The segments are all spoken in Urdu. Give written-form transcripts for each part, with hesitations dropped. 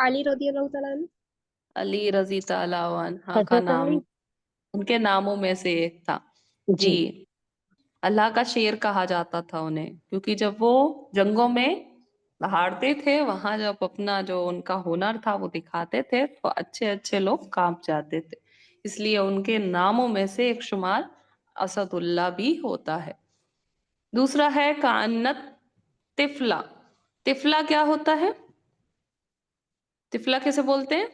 علی رضی اللہ تعالیٰ عنہ. علی رضی تعالیٰ عنہ کا حضرت نام علی. ان کے ناموں میں سے ایک تھا جی. جی اللہ کا شیر کہا جاتا تھا انہیں، کیونکہ جب وہ جنگوں میں ہارتے تھے، وہاں جب اپنا جو ان کا ہنر تھا وہ دکھاتے تھے تو اچھے اچھے لوگ کانپ جاتے تھے، اس لیے ان کے ناموں میں سے ایک شمار اسد اللہ بھی ہوتا ہے. دوسرا ہے کانت طفلا. طفلا کیا ہوتا ہے؟ طفلا کیسے بولتے ہیں؟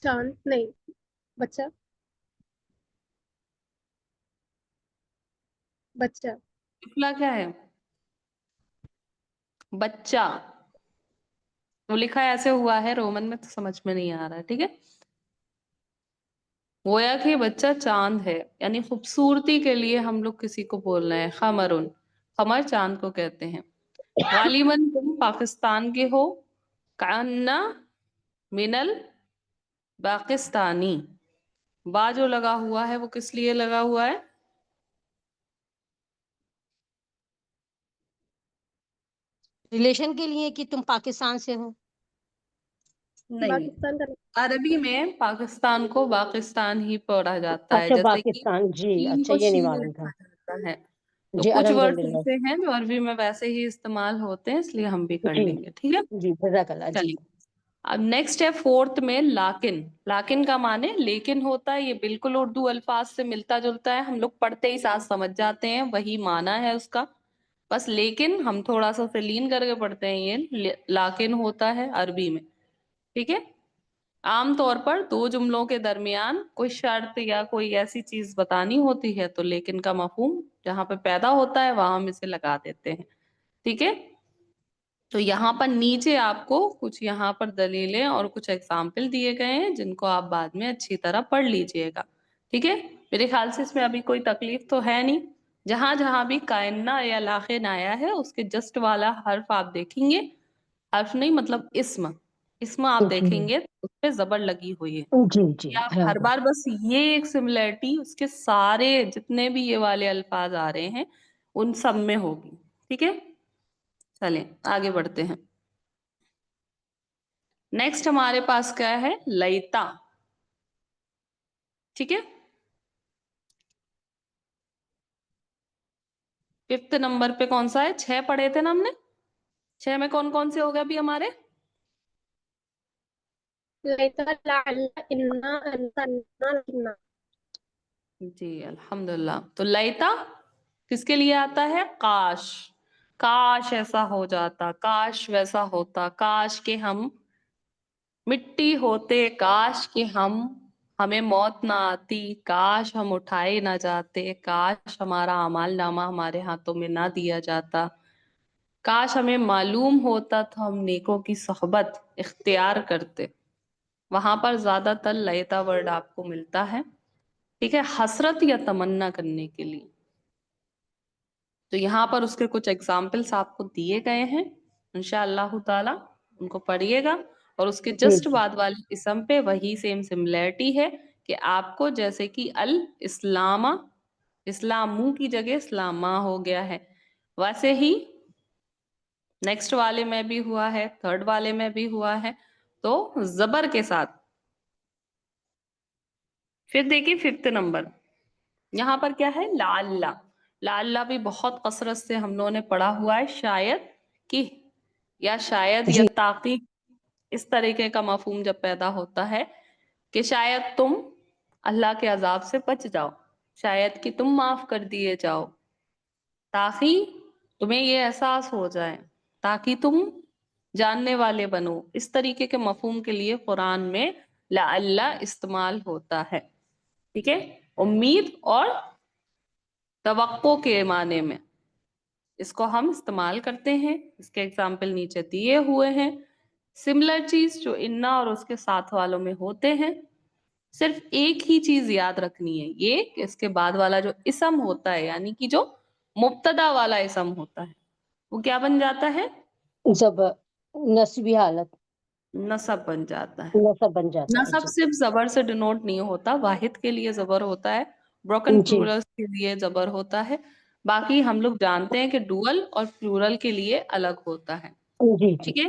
چاند نہیں، بچہ. بچہ. طفلا کیا ہے؟ بچہ. وہ لکھا ایسے ہوا ہے رومن میں تو سمجھ میں نہیں آ رہا ہے، ٹھیک ہے. گویا کہ بچہ چاند ہے، یعنی خوبصورتی کے لیے ہم لوگ کسی کو بول رہے ہیں خمرن. خمر چاند کو کہتے ہیں. غالباً تم پاکستان کے ہو. کانا منل پاکستانی. با جو لگا ہوا ہے وہ کس لیے لگا ہوا ہے؟ ریلیشن کے لیے کہ تم پاکستان سے ہو. نہیں، پاکستان کا. عربی میں پاکستان کو پاکستان ہی پڑھا جاتا ہے، اچھا جیسے کہ پاکستان. جی چین اچھا کو یہ نہیں شین معلوم تھا. کہا جاتا ہے. تو جی کچھ الحمد ورڈ للہ. ایسے ہیں جو عربی میں ویسے ہی استعمال ہوتے ہیں، اس لیے ہم بھی کر جی لیں گے، ٹھیک ہے. جی جزاک اللہ. جی چلیے اب نیکسٹ ہے فورتھ میں لاکن. لاکن کا معنی لیکن ہوتا ہے. یہ بالکل اردو الفاظ سے ملتا جلتا ہے، ہم لوگ پڑھتے ہی ساتھ سمجھ جاتے ہیں، وہی معنی ہے اس کا. بس لیکن ہم تھوڑا سا لین کر کے پڑھتے ہیں. یہ لاکن ہوتا ہے عربی میں، ٹھیک ہے. عام طور پر دو جملوں کے درمیان کوئی شرط یا کوئی ایسی چیز بتانی ہوتی ہے تو لیکن کا مفہوم جہاں پہ پیدا ہوتا ہے وہاں ہم اسے لگا دیتے ہیں، ٹھیک ہے. تو یہاں پر نیچے آپ کو کچھ یہاں پر دلیلیں اور کچھ ایگزامپل دیے گئے ہیں جن کو آپ بعد میں اچھی طرح پڑھ لیجئے گا، ٹھیک ہے. میرے خیال سے اس میں ابھی کوئی تکلیف تو ہے نہیں. جہاں جہاں بھی کائنہ یا لاخن آیا ہے اس کے جسٹ والا حرف آپ دیکھیں گے، حرف نہیں مطلب اسم آپ جی دیکھیں گے اس پہ زبر لگی ہوئی ہے. جی جی یا آپ ہر الحمد بار بس یہ ایک سملیرٹی اس کے سارے جتنے بھی یہ والے الفاظ آ رہے ہیں ان سب میں ہوگی، ٹھیک ہے. چلیں آگے بڑھتے ہیں. نیکسٹ ہمارے پاس کیا ہے؟ لیتا، ٹھیک ہے. 5 نمبر پہ کون سا ہے؟ 6 پڑھے تھے نا ہم نے. 6 میں کون کون سے ہو گئے ابھی ہمارے؟ لیتا، لعل، انا، انت، انا، لکنا. جی الحمدللہ. تو لیتا کس کے لیے آتا ہے؟ کاش. کاش ایسا ہو جاتا، کاش ویسا ہوتا، کاش کہ ہم مٹی ہوتے، کاش کہ ہمیں موت نہ آتی، کاش ہم اٹھائے نہ جاتے، کاش ہمارا اعمال نامہ ہمارے ہاتھوں میں نہ دیا جاتا، کاش ہمیں معلوم ہوتا تو ہم نیکوں کی صحبت اختیار کرتے. وہاں پر زیادہ تر لیتا ورڈ آپ کو ملتا ہے، ٹھیک ہے، حسرت یا تمنا کرنے کے لیے. تو یہاں پر اس کے کچھ ایگزامپلس آپ کو دیے گئے ہیں، انشاءاللہ تعالی ان کو پڑھیے گا. اور اس کے جی جسٹ بعد والے اسم پہ وہی سیم سملیرٹی ہے کہ آپ کو جیسے کہ الاسلام، اسلامو کی جگہ اسلامہ ہو گیا ہے، ویسے ہی نیکسٹ والے میں بھی ہوا ہے، تھرڈ والے میں بھی ہوا ہے. تو زبر کے ساتھ. پھر دیکھیے 5 نمبر یہاں پر کیا ہے؟ لعل. لعل بھی بہت کثرت سے ہم لوگوں نے پڑھا ہوا ہے، شاید کہ یا شاید یا جی تاکید، اس طریقے کا مفہوم جب پیدا ہوتا ہے کہ شاید تم اللہ کے عذاب سے بچ جاؤ، شاید کہ تم معاف کر دیے جاؤ، تاکہ تمہیں یہ احساس ہو جائے، تاکہ تم جاننے والے بنو. اس طریقے کے مفہوم کے لیے قرآن میں لعل استعمال ہوتا ہے، ٹھیک ہے. امید اور توقع کے معنی میں اس کو ہم استعمال کرتے ہیں. اس کے ایگزامپل نیچے دیے ہوئے ہیں. سملر چیز جو انا اور اس کے ساتھ والوں میں ہوتے ہیں، صرف ایک ہی چیز یاد رکھنی ہے، یہ کہ اس کے بعد والا جو اسم ہوتا ہے، یعنی کہ جو مبتدا والا اسم ہوتا ہے، وہ کیا بن جاتا ہے؟ زبر، نصبی حالت، نصب بن جاتا ہے. نصب بن جاتا ہے. نصب جی صرف زبر سے ڈینوٹ نہیں ہوتا، واحد کے لیے زبر ہوتا ہے، بروکن جی پلورلز کے لیے زبر ہوتا ہے. باقی ہم لوگ جانتے ہیں کہ ڈوئل اور پلورل کے لیے الگ ہوتا ہے، جی جی ٹھیک ہے.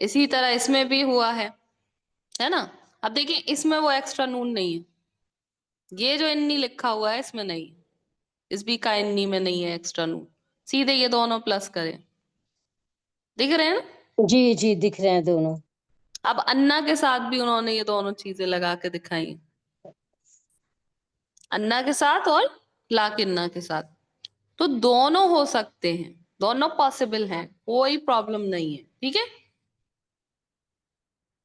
اسی طرح اس میں بھی ہوا ہے نا. اب دیکھیں اس میں وہ ایکسٹرا نون نہیں ہے, یہ جو انی لکھا ہوا ہے اس میں نہیں, اس بھی کا انی میں نہیں ہے ایکسٹرا نون, سیدھے یہ دونوں پلس کریں, دیکھ رہے ہیں نا. جی جی دکھ رہے ہیں دونوں. اب انا کے ساتھ بھی انہوں نے یہ دونوں چیزیں لگا کے دکھائی, انا کے ساتھ اور لاکنہ کے ساتھ, تو دونوں ہو سکتے ہیں, دونوں پاسبل ہیں, کوئی پرابلم نہیں ہے. ٹھیک ہے,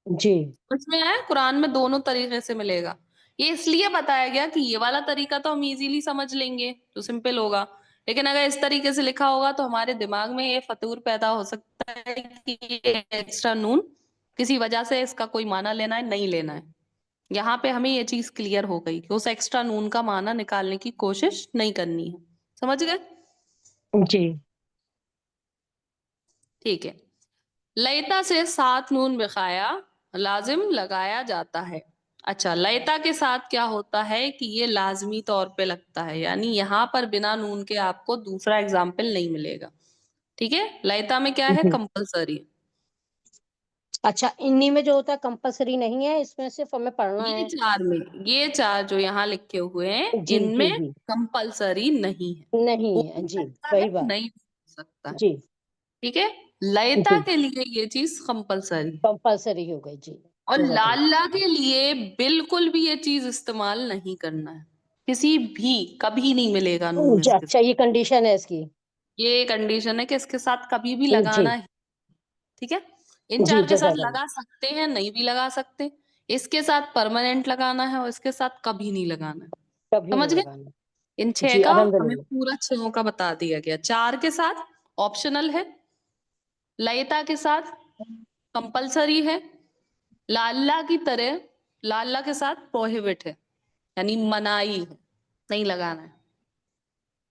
جی اس میں ہے قرآن میں دونوں طریقے سے ملے گا. یہ اس لیے بتایا گیا کہ یہ والا طریقہ تو ہم ایزیلی سمجھ لیں گے, تو سمپل ہوگا, لیکن اگر اس طریقے سے لکھا ہوگا تو ہمارے دماغ میں یہ فطور پیدا ہو سکتا ہے کہ یہ ایکسٹرا نون کسی وجہ سے اس کا کوئی معنی لینا ہے, نہیں لینا ہے. یہاں پہ ہمیں یہ چیز کلیئر ہو گئی کہ اس ایکسٹرا نون کا معنی نکالنے کی کوشش نہیں کرنی ہے. سمجھ گئے؟ جی ٹھیک ہے. لیتا سے ساتھ نون بخایا لازم لگایا جاتا ہے. اچھا, لیتا کے ساتھ کیا ہوتا ہے کہ یہ لازمی طور پہ لگتا ہے, یعنی یہاں پر بنا نون کے آپ کو دوسرا اگزامپل نہیں ملے گا. ٹھیک ہے, لیتا میں کیا ہے, جی. کمپلسری. اچھا, انی میں جو ہوتا ہے کمپلسری نہیں ہے, اس میں صرف ہمیں پڑھنا یہ ہے. چار میں, یہ چار جو یہاں لکھے ہوئے ہیں جی ان جی میں جی کمپلسری نہیں ہے, ہو نہیں ہے. بھی جی سکتا ہے صحیح بات. نہیں ہو سکتا ہے. جی ٹھیک ہے, لیتا جی کے لیے یہ چیز کمپلسری, کمپلسری ہو گئی. جی اور جزاک اللہ. لاللہ کے لیے بالکل بھی یہ چیز استعمال نہیں کرنا ہے, کسی بھی کبھی نہیں ملے گا نون جی اس کے اچھا, ساتھ. یہ کنڈیشن ہے اس کی. یہ کنڈیشن ہے کہ اس کے ساتھ کبھی بھی جی لگانا ہے. ٹھیک ہے, ان جی چار کے ساتھ جزاک اللہ. لگا سکتے ہیں, نہیں بھی لگا سکتے. اس کے ساتھ پرماننٹ لگانا ہے اور اس کے ساتھ کبھی نہیں لگانا ہے. کبھی سمجھ نہیں گئے؟ لگانا. ان چھ جی کا الحمد ہمیں للہ. پورا چھوں کا بتا دیا گیا. چار کے ساتھ آپشنل ہے, لیتا کے ساتھ کمپلسری ہے, لاللہ کی طرح لاللہ کے ساتھ پروہیبٹ ہے, یعنی منائی ہے, نہیں لگانا ہے.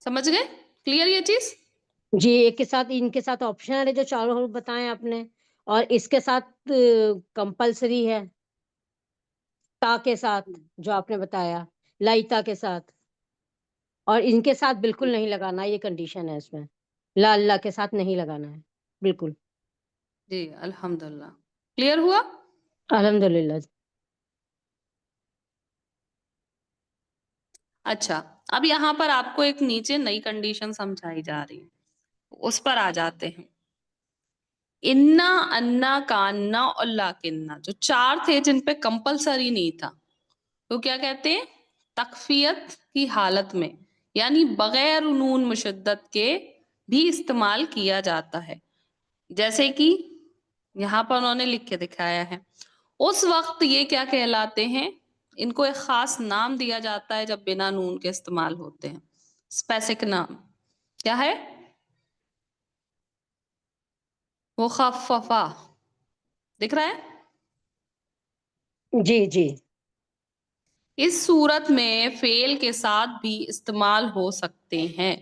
سمجھ گئے؟ کلیئر یہ چیز؟ جی, ایک کے ساتھ ان کے ساتھ آپشنل ہے جو چاروں حروف بتائے آپ نے, اور اس کے ساتھ کمپلسری ہے تا کے ساتھ جو آپ نے بتایا, لائتا کے ساتھ, اور ان کے ساتھ بالکل نہیں لگانا, یہ کنڈیشن ہے اس میں, لا اللہ کے ساتھ نہیں لگانا ہے بالکل. جی الحمدللہ, کلیئر ہوا؟ الحمد للہ. اچھا, اب یہاں پر آپ کو ایک نیچے نئی کنڈیشن سمجھائی جا رہی ہے, اس پر آ جاتے ہیں. انا, انا, کانا اور لاکنہ, جو چار تھے جن پہ کمپلسری نہیں تھا, تو کیا کہتے ہیں, تخفیت کی حالت میں, یعنی بغیر نون مشدد کے بھی استعمال کیا جاتا ہے. جیسے کہ یہاں پر انہوں نے لکھ کے دکھایا ہے. اس وقت یہ کیا کہلاتے ہیں, ان کو ایک خاص نام دیا جاتا ہے جب بنا نون کے استعمال ہوتے ہیں, اسپیسیفک نام. کیا ہے؟ مخففہ. دکھ رہا ہے؟ جی جی اس صورت میں فعل کے ساتھ بھی استعمال ہو سکتے ہیں.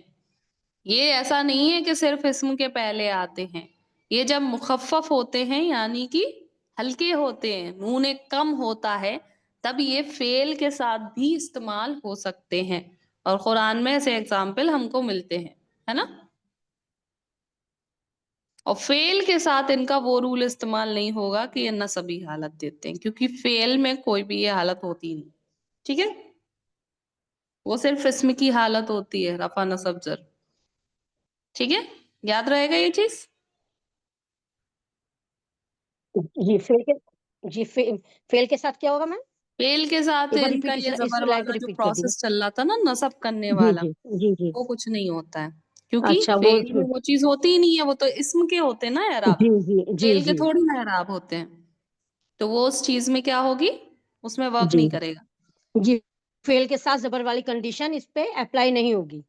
یہ ایسا نہیں ہے کہ صرف اسم کے پہلے آتے ہیں, یہ جب مخفف ہوتے ہیں یعنی کہ ہلکے ہوتے ہیں, نون ایک کم ہوتا ہے, تب یہ فعل کے ساتھ بھی استعمال ہو سکتے ہیں. اور قرآن میں ایسے اگزامپل ہم کو ملتے ہیں, ہے نا. اور فعل کے ساتھ ان کا وہ رول استعمال نہیں ہوگا کہ یہ نصبی حالت دیتے ہیں, کیونکہ فعل میں کوئی بھی یہ حالت ہوتی نہیں. ٹھیک ہے, وہ صرف اسم کی حالت ہوتی ہے, رفع نصب جر. ٹھیک ہے, یاد رہے گا یہ چیز. جی فعل کے ساتھ کیا ہوگا میم؟ فعل کے ساتھ ایک بار ان کا ریپیٹ, یہ اس زبر لائن کو والا جو ریپیٹ کر دیجیے. پروسیس چل رہا تھا نا, نصب کرنے جی والا, جی جی جی. وہ کچھ نہیں ہوتا ہے, کیونکہ اچھا فعل میں وہ چیز ہوتی ہی نہیں ہے, وہ تو اسم کے ہوتے ہیں نا اعراب, جی جی جی فعل کے جی تھوڑی نا اعراب ہوتے ہیں, تو وہ اس چیز میں کیا ہوگی, اس میں ورک جی نہیں کرے گا. جی, فعل کے ساتھ زبر والی کنڈیشن اس پہ اپلائی نہیں ہوگی.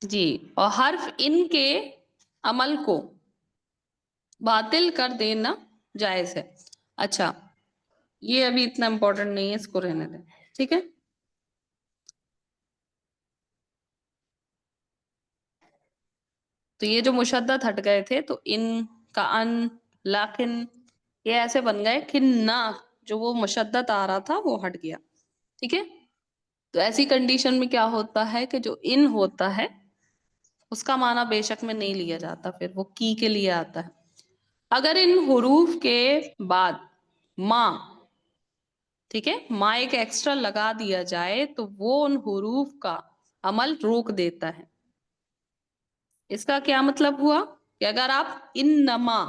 جی, اور حرف ان کے عمل کو باطل کر دینا جائز ہے. اچھا, یہ ابھی اتنا امپورٹنٹ نہیں ہے, اس کو رہنے دیں. ٹھیک ہے, تو یہ جو مشدد ہٹ گئے تھے, تو ان کا ان, لاکن, یہ ایسے بن گئے کہ نہ, جو وہ مشدد آ رہا تھا وہ ہٹ گیا. ٹھیک ہے, تو ایسی کنڈیشن میں کیا ہوتا ہے کہ جو ان ہوتا ہے اس کا معنی بے شک میں نہیں لیا جاتا, پھر وہ کی کے لیے آتا ہے. اگر ان حروف کے بعد ماں، ٹھیک ہے، ماں ایک ایکسٹرا لگا دیا جائے تو وہ ان حروف کا عمل روک دیتا ہے. اس کا کیا مطلب ہوا کہ اگر آپ انما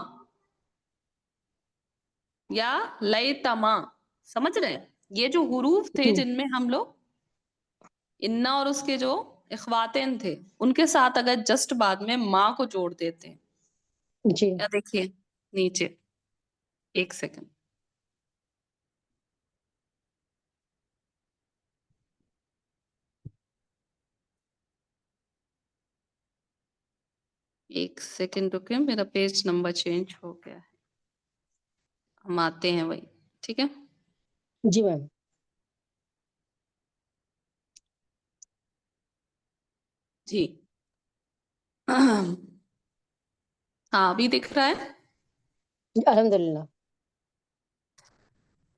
یا لیتما، سمجھ رہے ہیں، یہ جو حروف تھے جی جن میں ہم لوگ انا اور اس کے جو اخواتین تھے ان کے ساتھ اگر جسٹ بعد میں ماں کو جوڑ دیتے ہیں، جی یا دیکھیے نیچے، ایک سیکنڈ، ایک سیکنڈ رکے، میرا پیج نمبر چینج ہو گیا ہے، ہم آتے ہیں وہی، ٹھیک ہے. جی میم. جی ہاں، ابھی دکھ رہا ہے. الحمد للہ.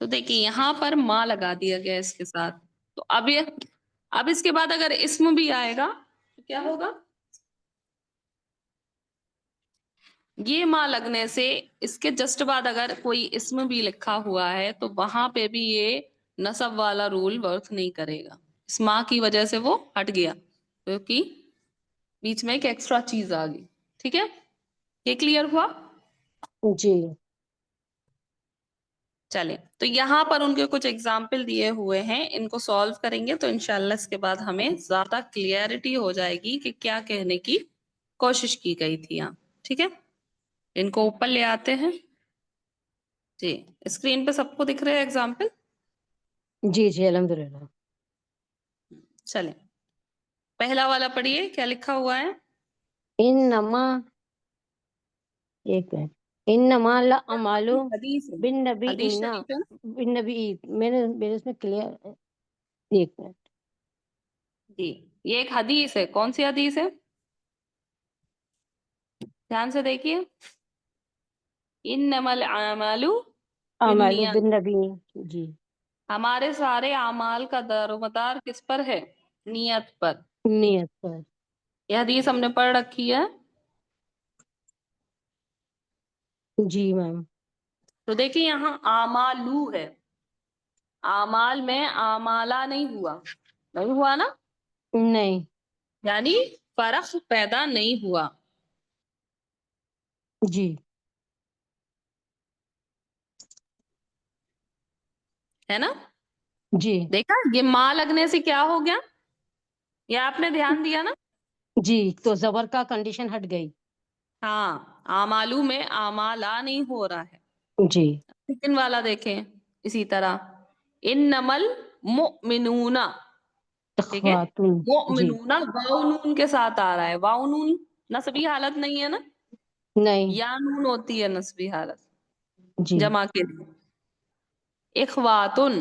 تو دیکھیے یہاں پر ماں لگا دیا گیا اس کے ساتھ، تو اب اس کے بعد اگر اسم بھی آئے گا تو کیا ہوگا؟ یہ ماں لگنے سے اس کے جسٹ بعد اگر کوئی اسم بھی لکھا ہوا ہے تو وہاں پہ بھی یہ نصب والا رول ورک نہیں کرے گا. اس ماں کی وجہ سے وہ ہٹ گیا کیونکہ بیچ میں ایک ایکسٹرا چیز آ گئی. ٹھیک ہے، یہ کلیئر ہوا؟ جی چلیں، تو یہاں پر ان کے کچھ ایگزامپل دیے ہوئے ہیں، ان کو سالو کریں گے تو انشاءاللہ اس کے بعد ہمیں زیادہ کلیئرٹی ہو جائے گی کہ کیا کہنے کی کوشش کی گئی تھی یہاں. ٹھیک ہے، ان کو اوپر لے آتے ہیں. جی اسکرین پہ سب کو دکھ رہے ہیں ایگزامپل؟ جی جی الحمد للہ. چلیں پہلا والا پڑھیے، کیا لکھا ہوا ہے؟ انما، ایک منٹ، انما الاعمال حدیث ہے، حدیث بالنبیین، شریف ہے نا؟ بالنبی، میرے اس میں کلیئر، ایک منٹ. جی یہ ایک حدیث ہے، کون سی حدیث ہے؟ دھیان سے دیکھیے، انما الاعمال اعمال بالنیات، بالنبیین. جی ہمارے سارے اعمال کا دار و مدار کس پر ہے؟ نیت پر. نیت پر. یہ حدیث ہم نے پڑھ رکھی ہے. جی میم. تو دیکھیں یہاں اعمالو ہے، اعمال میں اعمالہ نہیں ہوا نا، نہیں. یعنی فرق پیدا نہیں ہوا. جی ہے نا؟ جی دیکھا یہ ماں لگنے سے کیا ہو گیا، یہ آپ نے دھیان دیا نا؟ جی تو زبر کا کنڈیشن ہٹ گئی. ہاں، اعمالو میں اعمالہ نہیں ہو رہا ہے. جی سیکنڈ والا دیکھیں اسی طرح، انما المؤمنون، ٹھیک ہے، اخواتون. جی مؤمنون واو نون کے ساتھ آ رہا ہے، واو نون نصبی حالت نہیں ہے نا، نہیں. یا نون ہوتی ہے نصبی حالت جی جمع کے لیے. اخواتن،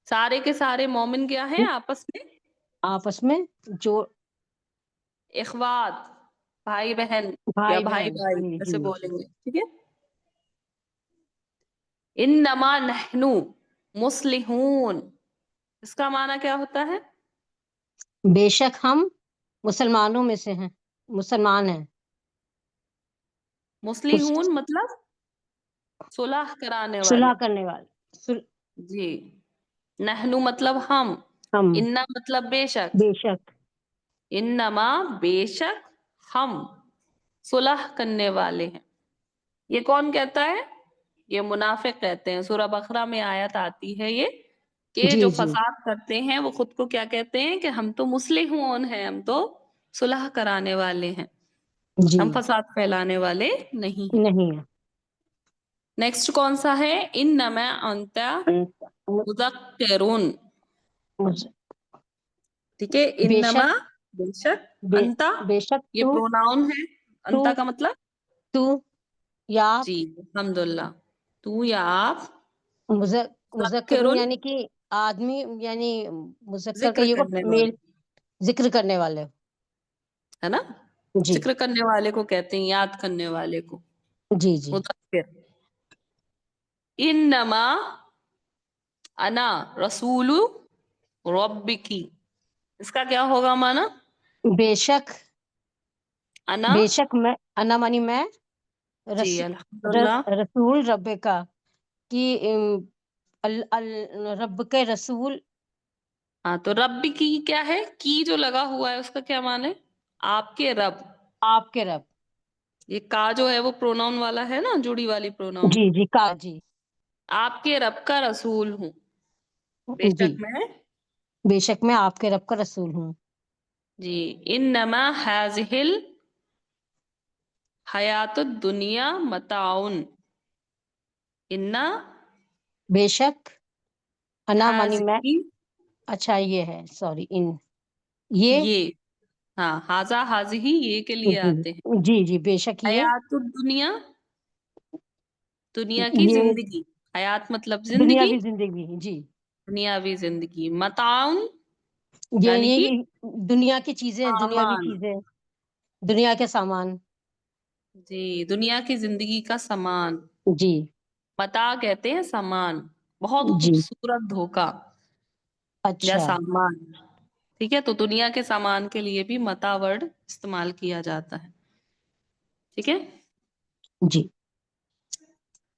سارے کے سارے مومن کیا ہیں آپس میں؟ آپس میں جو اخوات، بھائی بہن یا بھائی بھائی بہن. بھائی جی ایسے جی بولیں جی. گے. ٹھیک ہے، انما نحنو مصلحون، اس کا معنی کیا ہوتا ہے؟ بے شک ہم مسلمانوں میں سے ہیں، مسلمان ہیں. مصلحون مطلب صلح کرانے والے. صلح کرنے والے. جی، نحنو مطلب ہم، ہم. انا مطلب بے شک، بے شک. انما بے شک ہم صلح کرنے والے ہیں. یہ کون کہتا ہے؟ یہ منافق کہتے ہیں. سورہ بقرہ میں آیت آتی ہے یہ کہ جی جو جی فساد کرتے ہیں وہ خود کو کیا کہتے ہیں کہ ہم تو مصلحون ہیں، ہم تو صلح کرانے والے ہیں، جی. ہم فساد پھیلانے والے نہیں ہیں. نہیں ہے. نیکسٹ کون سا ہے؟ انما انت مذکرون، ٹھیک ہے، بے انما شک. بے شک، انتا بے شک یہ پروناؤن ہے، تو انتا کا مطلب تو یا آپ. جی الحمدللہ، تو یا آپ، مذکرون مذکرن یعنی کہ آدمی، یعنی مذکر کا ذکر یہ کرنے میل، والے، ذکر کرنے والے. ہے نا؟ جی ذکر کرنے والے کو کہتے ہیں، یاد کرنے والے کو جی جی. مذکر. انما انا رسول ربکی، اس کا کیا ہوگا مانا؟ بے شک، انا بے شک میں، انا مانی میں، جی رس الحمدللہ. رسول رب کا کہ رب کے رسول ہاں تو رب کی کیا ہے؟ کی جو لگا ہوا ہے اس کا کیا معنی ہے؟ آپ کے رب. آپ کے رب. یہ کا جو ہے وہ پروناؤن والا ہے نا، جڑی والی پروناؤن. جی جی کا جی آپ کے رب کا رسول ہوں. بے جی شک میں. بے شک میں آپ کے رب کا رسول ہوں. جی. انما ہاذہ حیات الدنیا متاعن. انا بے شک انا مانی میں. ہاذہ، اچھا یہ ہے، سوری، ان یہ. یہ، ہاں ہاذا ہاذہ یہ کے لیے جی آتے ہیں. جی جی بے شک یہ. حیات الدنیا، دنیا کی یہ زندگی. حیات مطلب زندگی، دنیاوی زندگی جی. دنیاوی زندگی. متاعن یعنی یہ کہ کہ دنیا کی چیزیں، دنیاوی سامان. چیزیں، دنیا کے سامان. جی، دنیا کی زندگی کا سامان. جی متاع کہتے ہیں سامان. بہت جی خوبصورت دھوکا یا اچھا سامان. ٹھیک ہے، تو دنیا کے سامان کے لیے بھی متاع ورڈ استعمال کیا جاتا ہے. ٹھیک ہے. جی.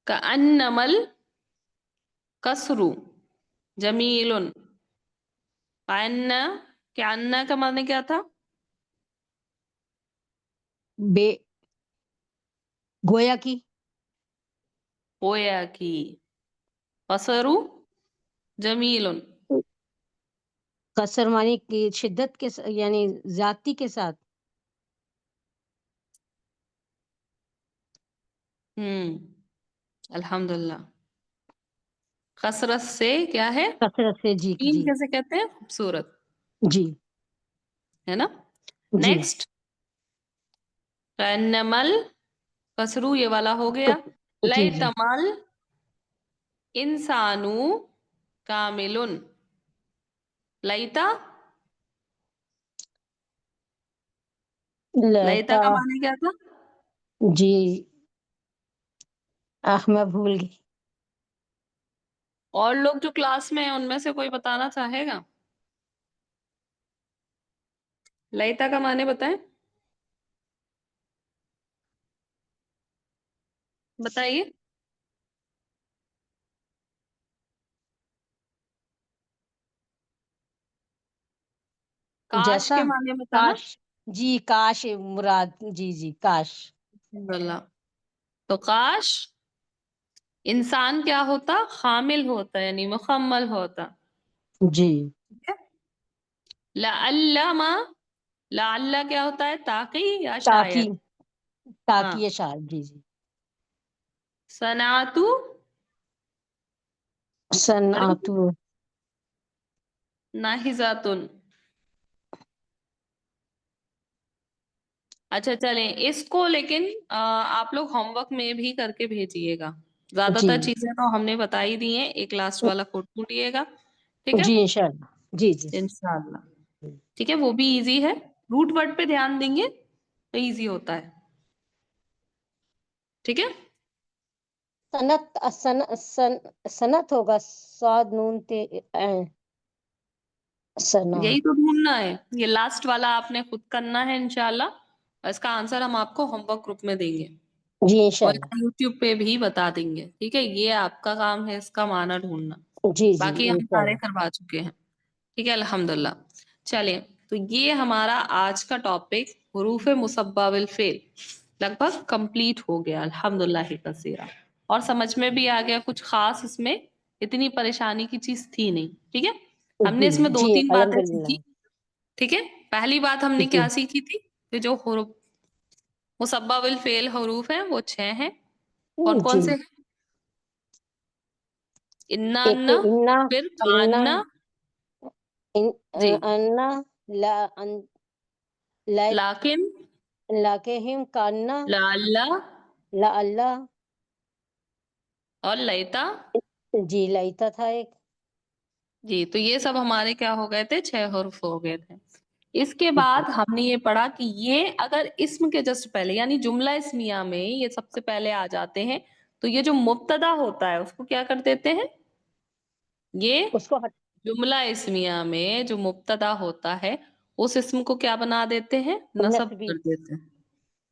کأنما القصر جمیل. کأن کا معنی کیا تھا؟ بے گویا کی. گویا کی. قصر جمیل. قصر معنی کی شدت کے یعنی زیادتی کے ساتھ. الحمدللہ. کثرت سے کیا ہے؟ کثرت سے. جی جمیل جی کیسے کہتے ہیں؟ خوبصورت. جی ہے نا. جی. نیکسٹ. کأنمل کسرو یہ والا ہو گیا. جی جی لیتمل انسانو کامل. لیتا، لیتا لیتا. کا معنی کیا تھا؟ جی میں بھول گئی. اور لوگ جو کلاس میں ہیں ان میں سے کوئی بتانا چاہے گا؟ لیتا کا معنی بتائیں، بتائیے. کاش جیسا. کے معنی بتانا. کاش. جی کاش مراد. جی جی کاش. الحمدللہ. تو کاش انسان کیا ہوتا؟ کامل ہوتا، یعنی مکمل ہوتا. جی. لعلم، لعل کیا ہوتا ہے؟ تاکہ یا تاکہ. شاید. تاکہ ہاں. یہ شاید. جی جی. صنعتو صنعت. ناہزاتن. اچھا چلیں اس کو لیکن آپ لوگ ہوم ورک میں بھی کر کے بھیجیے گا. زیادہ جی تر چیزیں تو ہم نے بتائی دی ہیں. ایک لاسٹ والا کوٹ ڈھونڈیے گا. ٹھیک ہے جی انشاءاللہ. جی جی. انشاءاللہ. ٹھیک ہے، وہ بھی ایزی ہے. روٹ ورڈ پہ دھیان دیں گے تو ایزی ہوتا ہے. ٹھیک ہے. صنعت ہوگا. صاد نون تے یہی صنعت. تو ڈھونڈنا ہے. یہ لاسٹ والا آپ نے خود کرنا ہے انشاءاللہ. اور اس کا آنسر ہم آپ کو ہوم ورک گروپ میں دیں گے جی اور انشاءاللہ. یوٹیوب پہ بھی بتا دیں گے. ٹھیک ہے، یہ آپ کا کام ہے اس کا معنی ڈھونڈنا. جی جی باقی ہم سارے انشاءاللہ. کروا چکے ہیں. ٹھیک ہے الحمدللہ. چلیں تو یہ ہمارا آج کا ٹاپک حروف مصبہ بالفعل لگ بھگ کمپلیٹ ہو گیا الحمدللہ کثیرا. اور سمجھ میں بھی آ گیا. کچھ خاص اس میں اتنی پریشانی کی چیز تھی نہیں. ٹھیک ہے، ہم نے جی اس میں دو جی تین باتیں الحمدللہ. سیکھی. ٹھیک ہے، پہلی بات ہم نے جی کیا سیکھی تھی کہ جو حروف مصبہ بالفعل حروف ہیں وہ 6 ہیں. کون کون جی. سے ہیں؟ انا، ایک تو انا، انا. پھر انا. کانا. جی. انا. لا لا لیکن، لاکہم کاننا. لعل لا اللہ. اور لیتا. جی لیتا تھا ایک. جی تو یہ سب ہمارے کیا ہو گئے تھے؟ 6 حروف ہو گئے تھے. اس کے جی بعد ہم نے یہ پڑھا کہ یہ اگر اسم کے جسٹ پہلے یعنی جملہ اسمیہ میں یہ سب سے پہلے آ جاتے ہیں تو یہ جو مبتدا ہوتا ہے اس کو کیا کر دیتے ہیں؟ یہ اس کو جملہ اسمیہ میں جو مبتدا ہوتا ہے اس اسم کو کیا بنا دیتے ہیں؟ نصب نصبی. کر دیتے ہیں.